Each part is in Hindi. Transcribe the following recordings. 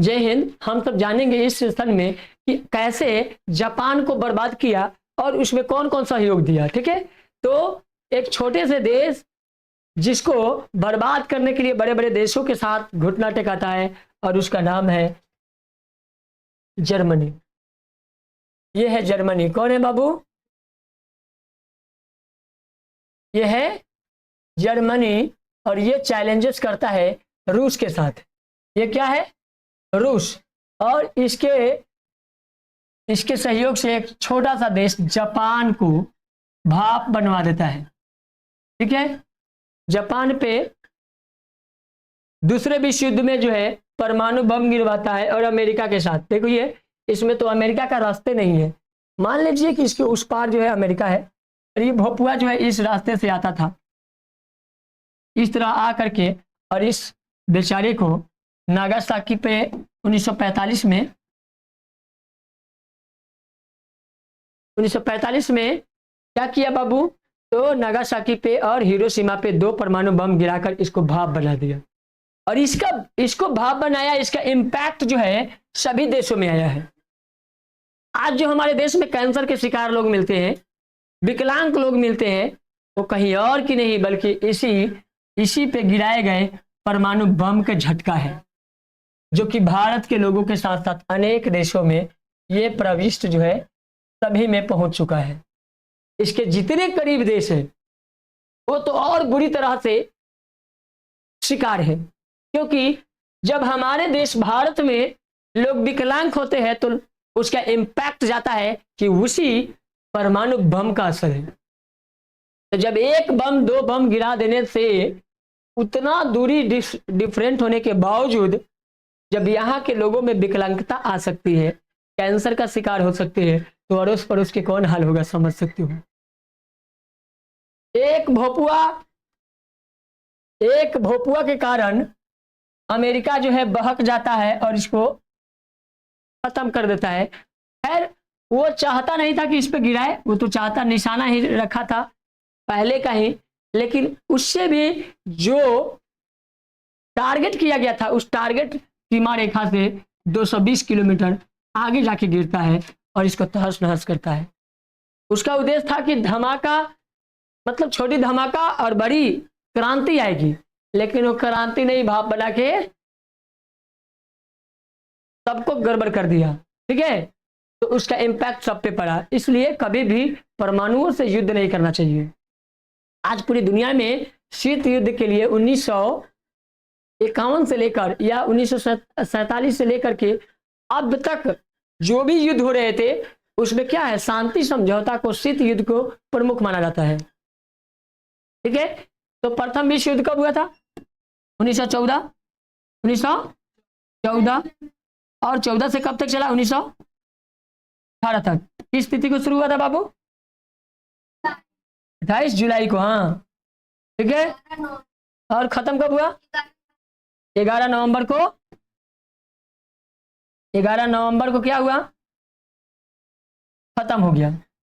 जय हिंद। हम सब जानेंगे इस सेशन में कि कैसे जापान को बर्बाद किया और उसमें कौन कौन सहयोग दिया। ठीक है, तो एक छोटे से देश जिसको बर्बाद करने के लिए बड़े बड़े देशों के साथ घुटना टेकाता है और उसका नाम है जर्मनी। ये है जर्मनी। कौन है बाबू? ये है जर्मनी और ये चैलेंजेस करता है रूस के साथ। ये क्या है? रूस। और इसके सहयोग से एक छोटा सा देश जापान को भाप बनवा देता है। ठीक है, जापान पे दूसरे विश्व युद्ध में जो है परमाणु बम गिरवाता है और अमेरिका के साथ। देखो ये इसमें तो अमेरिका का रास्ते नहीं है। मान लीजिए कि इसके उस पार जो है अमेरिका है और ये भोपुआ जो है इस रास्ते से आता था, इस तरह आ करके, और इस बेचारे को नागासाकी पे 1945 में क्या किया बाबू? तो नागासाकी पे और हिरोशिमा पे 2 परमाणु बम गिराकर इसको भाप बना दिया। और इसको भाप बनाया, इसका इम्पैक्ट जो है सभी देशों में आया है। आज जो हमारे देश में कैंसर के शिकार लोग मिलते हैं, विकलांग लोग मिलते हैं, वो कहीं और की नहीं बल्कि इसी पे गिराए गए परमाणु बम का झटका है, जो कि भारत के लोगों के साथ साथ अनेक देशों में ये प्रविष्ट जो है सभी में पहुंच चुका है। इसके जितने करीब देश है वो तो और बुरी तरह से शिकार है, क्योंकि जब हमारे देश भारत में लोग विकलांग होते हैं तो उसका इम्पैक्ट जाता है कि उसी परमाणु बम का असर है। तो जब 1 बम 2 बम गिरा देने से उतना दूरी डिफरेंट होने के बावजूद जब यहाँ के लोगों में विकलांगता आ सकती है, कैंसर का शिकार हो सकते हैं, तो अड़ोस पड़ोस के कौन हाल होगा समझ सकते हो। एक भोपुआ के कारण अमेरिका जो है बहक जाता है और इसको खत्म कर देता है। खैर वो चाहता नहीं था कि इस पे गिराए, वो तो चाहता निशाना ही रखा था पहले का ही, लेकिन उससे भी जो टारगेट किया गया था उस टारगेट सीमा रेखा से 220 किलोमीटर आगे जाके गिरता है और इसको तहस नहस करता है। उसका उद्देश्य था कि धमाका, मतलब छोटी धमाका और बड़ी क्रांति आएगी, लेकिन वो क्रांति नहीं, भाप बना के सबको गड़बड़ कर दिया। ठीक है, तो उसका इम्पैक्ट सब पे पड़ा। इसलिए कभी भी परमाणुओं से युद्ध नहीं करना चाहिए। आज पूरी दुनिया में शीत युद्ध के लिए 1951 से लेकर या 1947 से लेकर के अब तक जो भी युद्ध हो रहे थे उसमें क्या है, शांति समझौता को, शीत युद्ध को प्रमुख माना जाता है। ठीक है, तो प्रथम विश्व युद्ध कब हुआ था? 1914 और 14 से कब तक चला? 1918 तक। किस तिथि को शुरू हुआ था बाबू? 28 जुलाई को। हाँ ठीक है, और खत्म कब हुआ? 11 नवंबर को। 11 नवंबर को क्या हुआ? खत्म हो गया।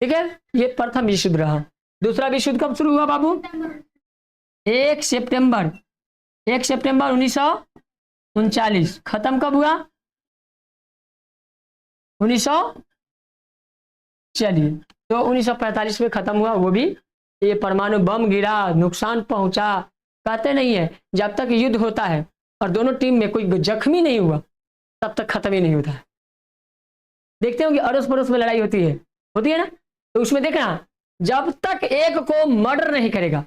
ठीक है, ये प्रथम विश्व युद्ध रहा। दूसरा विश्व युद्ध कब शुरू हुआ बाबू? 1 सितंबर 1939। खत्म कब हुआ? 1900, चलिए, तो 1945 में खत्म हुआ। वो भी ये परमाणु बम गिरा, नुकसान पहुंचा, कहते नहीं है जब तक युद्ध होता है और दोनों टीम में कोई जख्मी नहीं हुआ तब तक खत्म ही नहीं होता है। देखते हो कि अड़ोस पड़ोस में लड़ाई होती है ना, तो उसमें देखना जब तक एक को मर्डर नहीं करेगा,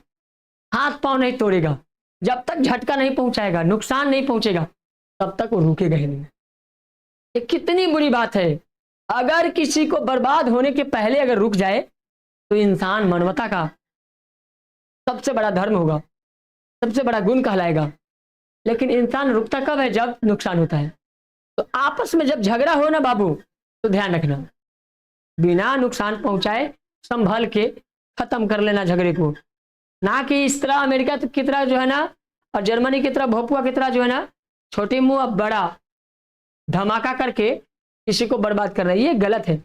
हाथ पांव नहीं तोड़ेगा, जब तक झटका नहीं पहुंचाएगा, नुकसान नहीं पहुंचेगा, तब तक वो रुकेगा ही नहीं। ये कितनी बुरी बात है। अगर किसी को बर्बाद होने के पहले अगर रुक जाए तो इंसान मानवता का सबसे बड़ा धर्म होगा, सबसे बड़ा गुण कहलाएगा। लेकिन इंसान रुकता कब है? जब नुकसान होता है। तो आपस में जब झगड़ा हो ना बाबू, तो ध्यान रखना, बिना नुकसान पहुंचाए संभल के खत्म कर लेना झगड़े को, ना कि इस तरह अमेरिका की तरह जो है ना, और जर्मनी की तरह, भोपुआ की तरह जो है ना, छोटे मुंह अब बड़ा धमाका करके किसी को बर्बाद कर रहा है। ये गलत है।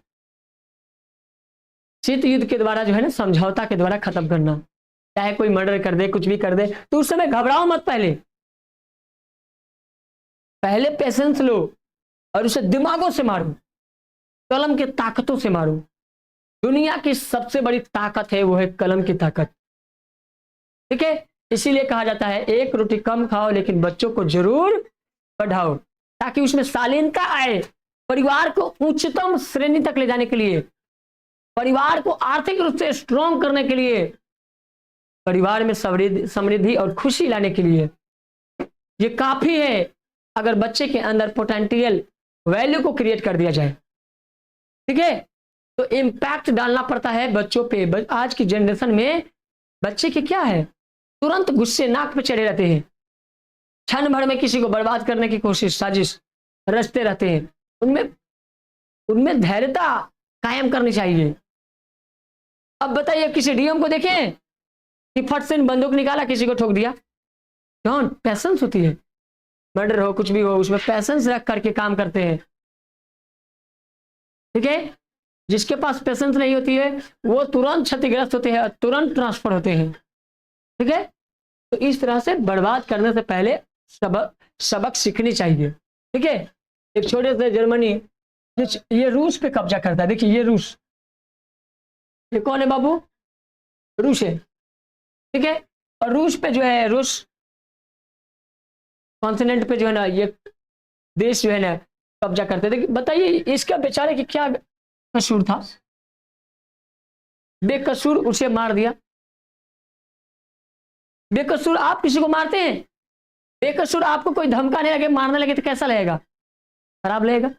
शीत युद्ध के द्वारा जो है ना, समझौता के द्वारा खत्म करना। चाहे कोई मर्डर कर दे, कुछ भी कर दे, तो उस समय घबराओ मत। पहले पेशेंस लो, और उसे दिमागों से मारो, कलम की ताकतों से मारो। दुनिया की सबसे बड़ी ताकत है वो है कलम की ताकत। ठीक है, इसीलिए कहा जाता है एक रोटी कम खाओ लेकिन बच्चों को जरूर पढ़ाओ, ताकि उसमें शालीनता आए। परिवार को उच्चतम श्रेणी तक ले जाने के लिए, परिवार को आर्थिक रूप से स्ट्रॉन्ग करने के लिए, परिवार में समृद्धि और खुशी लाने के लिए ये काफी है अगर बच्चे के अंदर पोटेंशियल वैल्यू को क्रिएट कर दिया जाए। ठीक है, तो इम्पैक्ट डालना पड़ता है बच्चों पे। आज की जनरेशन में बच्चे के क्या है, तुरंत गुस्से नाक पे चढ़े रहते हैं, क्षण भर में किसी को बर्बाद करने की कोशिश, साजिश रचते रहते हैं। उनमें उनमें धैर्यता कायम करनी चाहिए। अब बताइए, किसी डीएम को देखें कि फट से बंदूक निकाला, किसी को ठोक दिया। क्यों? पैसेंस होती है। मर्डर हो, कुछ भी हो, उसमें पैसेंस रख करके काम करते हैं। ठीक है, जिसके पास पेशेंस नहीं होती है वो तुरंत क्षतिग्रस्त होते हैं, तुरंत ट्रांसफर होते हैं। ठीक है, तो इस तरह से बर्बाद करने से पहले सबक सीखनी चाहिए। ठीक है, एक छोटे से जर्मनी, ये रूस पे कब्जा करता है। देखिए ये रूस, ये कौन है बाबू? रूस है। ठीक है, और रूस पे जो है, रूस कॉन्टिनेंट पे जो है ना, ये देश जो है ना कब्जा करते थे। बताइए इसका बेचारे की क्या कसूर था? बेकसूर उसे मार दिया। बेकसूर आप किसी को मारते हैं? बेकसूर आपको कोई धमकाने लगे, मारने लगे तो कैसा लगेगा? खराब लगेगा।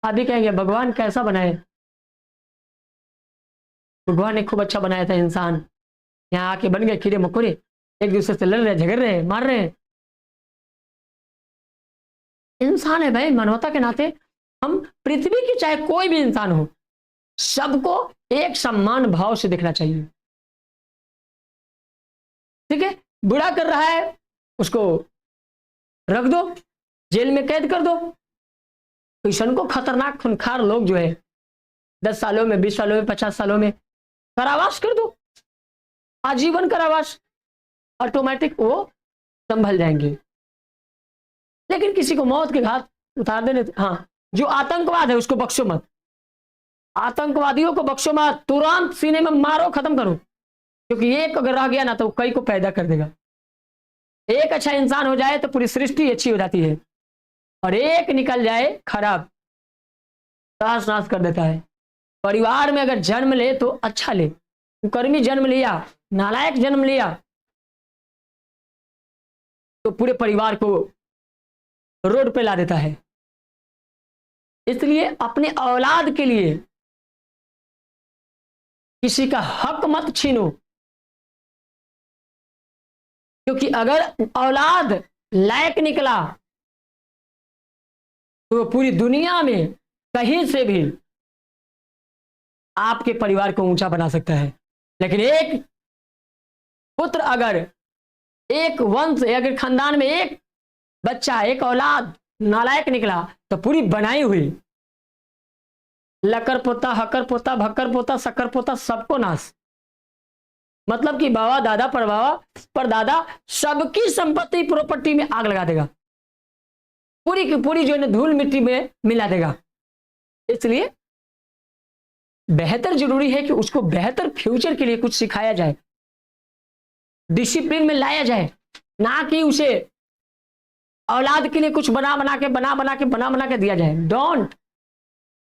आप भी कहेंगे भगवान कैसा बनाए, भगवान ने खूब अच्छा बनाया था इंसान, यहाँ आके बन गए कीड़े मकोड़े, एक दूसरे से लड़ रहे, झगड़ रहे, मार रहे हैं। इंसान है भाई, मानवता के नाते हम पृथ्वी की चाहे कोई भी इंसान हो, सबको एक सम्मान भाव से देखना चाहिए। ठीक है, बुरा कर रहा है उसको रख दो, जेल में कैद कर दो। किशन को खतरनाक खूंखार लोग जो है 10 सालों में, 20 सालों में, 50 सालों में कारावास कर दो, आजीवन कारावास, ऑटोमेटिक वो संभल जाएंगे। लेकिन किसी को मौत के घाट उतार देने, हाँ, जो आतंकवाद है उसको बख्शो मत, आतंकवादियों को बख्शो मत, तुरंत सीने में मारो, खत्म करो, क्योंकि एक अगर रह गया ना तो कई को पैदा कर देगा। एक अच्छा इंसान हो जाए तो पूरी सृष्टि अच्छी हो जाती है, और एक निकल जाए खराब, तहस नहस कर देता है। परिवार में अगर जन्म ले तो अच्छा ले, कुकर्मी जन्म लिया, नालायक जन्म लिया, तो पूरे परिवार को रोड पे ला देता है। इसलिए अपने औलाद के लिए किसी का हक मत छीनो, क्योंकि अगर औलाद लायक निकला तो पूरी दुनिया में कहीं से भी आपके परिवार को ऊंचा बना सकता है। लेकिन एक पुत्र अगर, एक वंश, अगर खानदान में एक बच्चा, एक औलाद नालायक निकला तो पूरी बनाई हुई लकर पोता, हकर पोता, भक्कर पोता, शक्कर पोता, सबको नाश। मतलब कि बाबा, दादा, परदादा सबकी संपत्ति, प्रॉपर्टी में आग लगा देगा, पूरी की पूरी जो है ना धूल मिट्टी में मिला देगा। इसलिए बेहतर जरूरी है कि उसको बेहतर फ्यूचर के लिए कुछ सिखाया जाए, डिसिप्लिन में लाया जाए, ना कि उसे औलाद के लिए कुछ बना बना के दिया जाए। डोंट।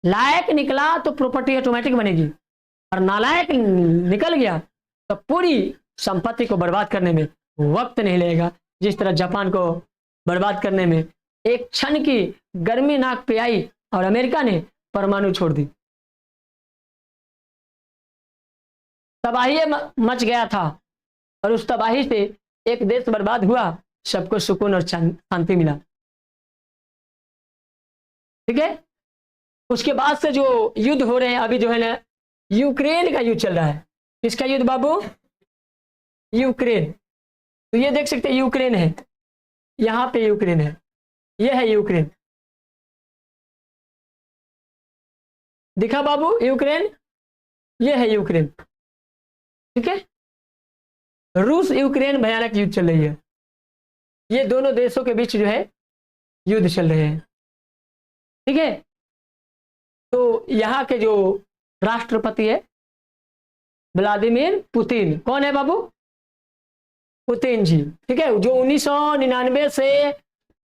लायक निकला तो प्रॉपर्टी ऑटोमेटिक बनेगी, और नालायक निकल गया तो पूरी संपत्ति को बर्बाद करने में वक्त नहीं लगेगा। जिस तरह जापान को बर्बाद करने में एक क्षण की गर्मी नाक पे आई और अमेरिका ने परमाणु छोड़ दी, तबाही मच गया था, और उस तबाही से एक देश बर्बाद हुआ, सबको सुकून और शांति मिला। ठीक है, उसके बाद से जो युद्ध हो रहे हैं अभी जो है ना, यूक्रेन का युद्ध चल रहा है। किसका युद्ध बाबू? यूक्रेन। तो ये देख सकते हैं यूक्रेन है, यहां पे यूक्रेन है, ये है यूक्रेन, दिखा बाबू यूक्रेन, ये है यूक्रेन। ठीक है, रूस यूक्रेन भयानक युद्ध चल रही है, ये दोनों देशों के बीच जो है युद्ध चल रहे हैं। ठीक है। तो यहाँ के जो राष्ट्रपति है व्लादिमीर पुतिन, कौन है बाबू? पुतिन जी, ठीक है, जो 1999 से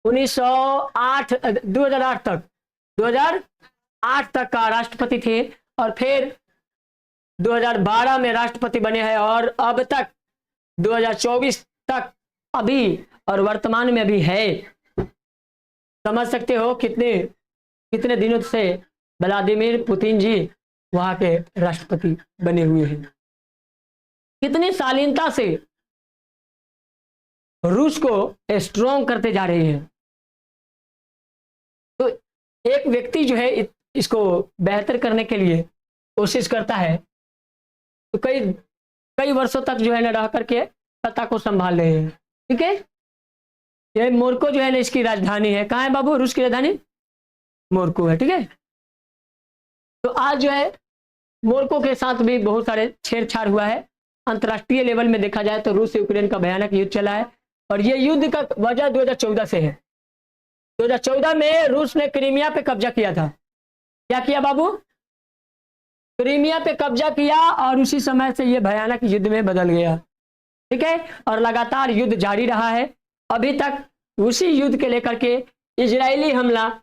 1908 2008 तक का राष्ट्रपति थे, और फिर 2012 में राष्ट्रपति बने हैं, और अब तक 2024 तक अभी और वर्तमान में भी है। समझ सकते हो कितने दिनों से व्लादिमीर पुतिन जी वहां के राष्ट्रपति बने हुए हैं। कितनी शालीनता से रूस को स्ट्रॉन्ग करते जा रहे हैं। तो एक व्यक्ति जो है इसको बेहतर करने के लिए कोशिश करता है, तो कई वर्षों तक जो है ना रह करके सत्ता को संभाल रहे हैं। ठीक है, ये मोरको जो है ना इसकी राजधानी है। कहाँ है बाबू? रूस की राजधानी मोरको है। ठीक है, तो आज जो है मोरको के साथ भी बहुत सारे छेड़छाड़ हुआ है। अंतर्राष्ट्रीय लेवल में देखा जाए तो रूस यूक्रेन का भयानक युद्ध चला है, और ये युद्ध का वजह 2014 से है। 2014 में रूस ने क्रीमिया पे कब्जा किया था। क्या किया बाबू? क्रीमिया पे कब्जा किया, और उसी समय से ये भयानक युद्ध में बदल गया। ठीक है, और लगातार युद्ध जारी रहा है अभी तक। उसी युद्ध के लेकर के इजरायली हमला,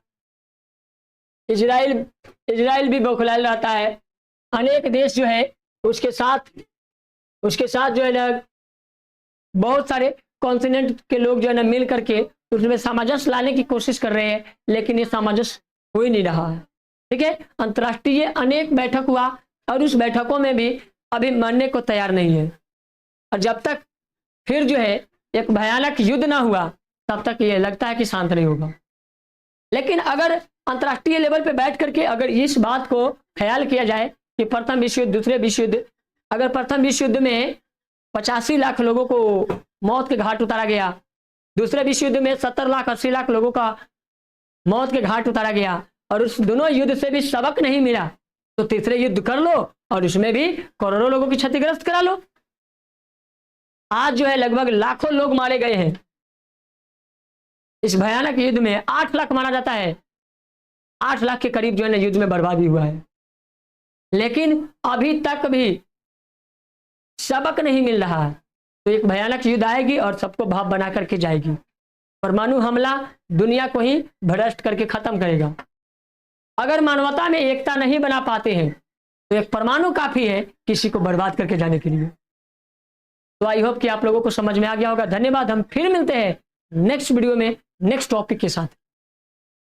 इजराइल भी बौखलाल रहता है। अनेक देश जो है उसके साथ जो है ना बहुत सारे कॉन्टिनेंट के लोग जो है ना मिल करके उसमें सामंजस्य लाने की कोशिश कर रहे हैं, लेकिन ये सामंजस्य हो ही नहीं रहा है। ठीक है, अंतर्राष्ट्रीय अनेक बैठक हुआ, और उस बैठकों में भी अभी मानने को तैयार नहीं है। और जब तक फिर जो है एक भयानक युद्ध ना हुआ, तब तक ये लगता है कि शांत नहीं होगा। लेकिन अगर अंतर्राष्ट्रीय लेवल पे बैठ करके अगर इस बात को ख्याल किया जाए कि प्रथम विश्व युद्ध, दूसरे विश्व युद्ध, अगर प्रथम विश्व युद्ध में 85 लाख लोगों को मौत के घाट उतारा गया, दूसरे विश्व युद्ध में 70 लाख 80 लाख लोगों का मौत के घाट उतारा गया, और उस दोनों युद्ध से भी सबक नहीं मिला, तो तीसरे युद्ध कर लो और उसमें भी करोड़ों लोगों की क्षतिग्रस्त करा लो। आज जो है लगभग लाखों लोग मारे गए हैं इस भयानक युद्ध में। 8 लाख माना जाता है, 8 लाख के करीब जो है ना युद्ध में बर्बादी हुआ है। लेकिन अभी तक भी सबक नहीं मिल रहा है। तो एक भयानक युद्ध आएगी और सबको भाप बना करके जाएगी। परमाणु हमला दुनिया को ही भ्रष्ट करके खत्म करेगा। अगर मानवता में एकता नहीं बना पाते हैं तो एक परमाणु काफी है किसी को बर्बाद करके जाने के लिए। तो आई होप कि आप लोगों को समझ में आ गया होगा। धन्यवाद। हम फिर मिलते हैं नेक्स्ट वीडियो में नेक्स्ट टॉपिक के साथ।